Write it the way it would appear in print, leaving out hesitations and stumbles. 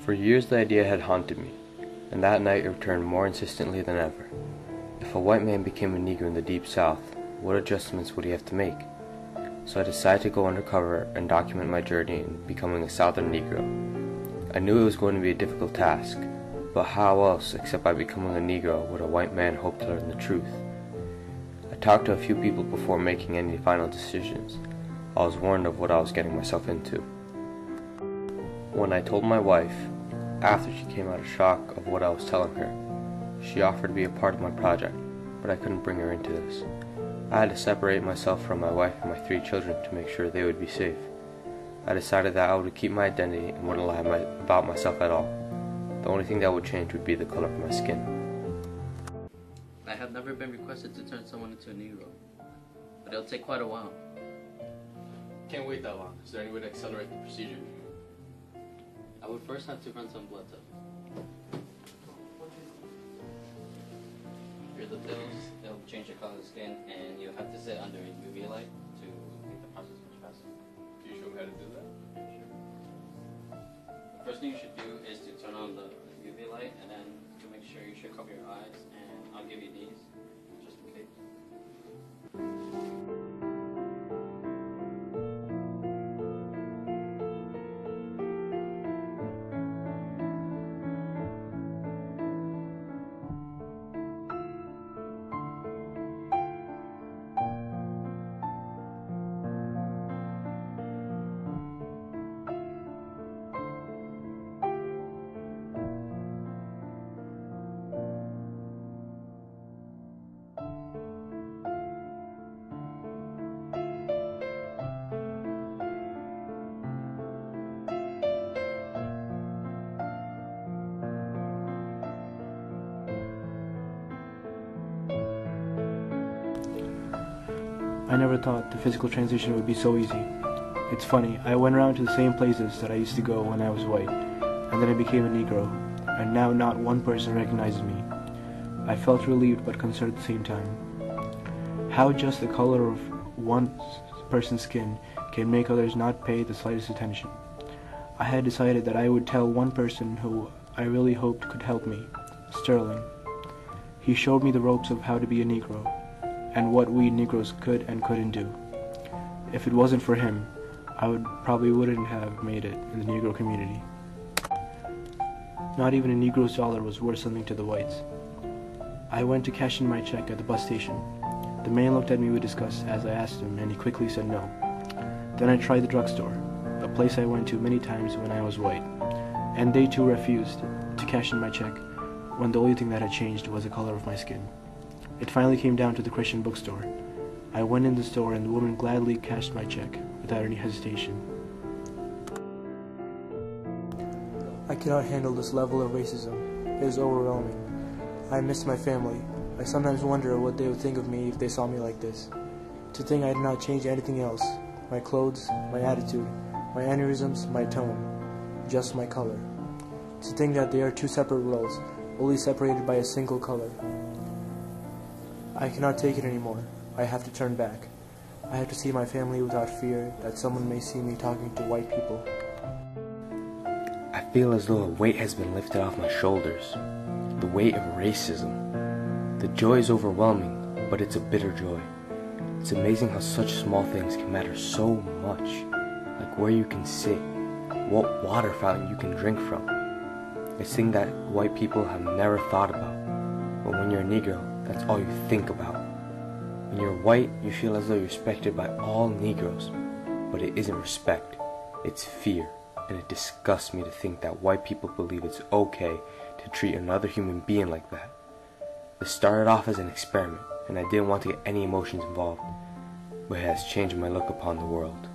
For years the idea had haunted me, and that night it returned more insistently than ever. If a white man became a Negro in the Deep South, what adjustments would he have to make? So I decided to go undercover and document my journey in becoming a Southern Negro. I knew it was going to be a difficult task, but how else except by becoming a Negro would a white man hope to learn the truth? I talked to a few people before making any final decisions. I was warned of what I was getting myself into. When I told my wife, after she came out of shock of what I was telling her, she offered to be a part of my project, but I couldn't bring her into this. I had to separate myself from my wife and my 3 children to make sure they would be safe. I decided that I would keep my identity and wouldn't lie about myself at all. The only thing that would change would be the color of my skin. I have never been requested to turn someone into a Negro, but it'll take quite a while. Can't wait that long. Is there any way to accelerate the procedure? I would first have to run some blood tests. Here are the pills. They'll change the color of the skin, and you'll have to sit under a UV light to make the process much faster. Can you show me how to do that? Sure. The first thing you should do is to turn on the UV light, and then to make sure you should cover your eyes, and I'll give you these, just in case. I never thought the physical transition would be so easy. It's funny, I went around to the same places that I used to go when I was white, and then I became a Negro, and now not one person recognizes me. I felt relieved but concerned at the same time. How just the color of one person's skin can make others not pay the slightest attention. I had decided that I would tell one person who I really hoped could help me, Sterling. He showed me the ropes of how to be a Negro, and what we Negroes could and couldn't do. If it wasn't for him, I wouldn't have made it in the Negro community. Not even a Negro's dollar was worth something to the whites. I went to cash in my check at the bus station. The man looked at me with disgust as I asked him, and he quickly said no. Then I tried the drugstore, a place I went to many times when I was white, and they too refused to cash in my check when the only thing that had changed was the color of my skin. It finally came down to the Christian bookstore. I went in the store and the woman gladly cashed my check without any hesitation. I cannot handle this level of racism. It is overwhelming. I miss my family. I sometimes wonder what they would think of me if they saw me like this. To think I did not change anything else. My clothes, my attitude, my mannerisms, my tone. Just my color. To think that they are 2 separate worlds, only separated by a single color. I cannot take it anymore. I have to turn back. I have to see my family without fear that someone may see me talking to white people. I feel as though a weight has been lifted off my shoulders. The weight of racism. The joy is overwhelming, but it's a bitter joy. It's amazing how such small things can matter so much. Like where you can sit, what water fountain you can drink from. It's things that white people have never thought about. But when you're a Negro, that's all you think about. When you're white, you feel as though you're respected by all Negroes. But it isn't respect, it's fear. And it disgusts me to think that white people believe it's okay to treat another human being like that. This started off as an experiment, and I didn't want to get any emotions involved. But it has changed my look upon the world.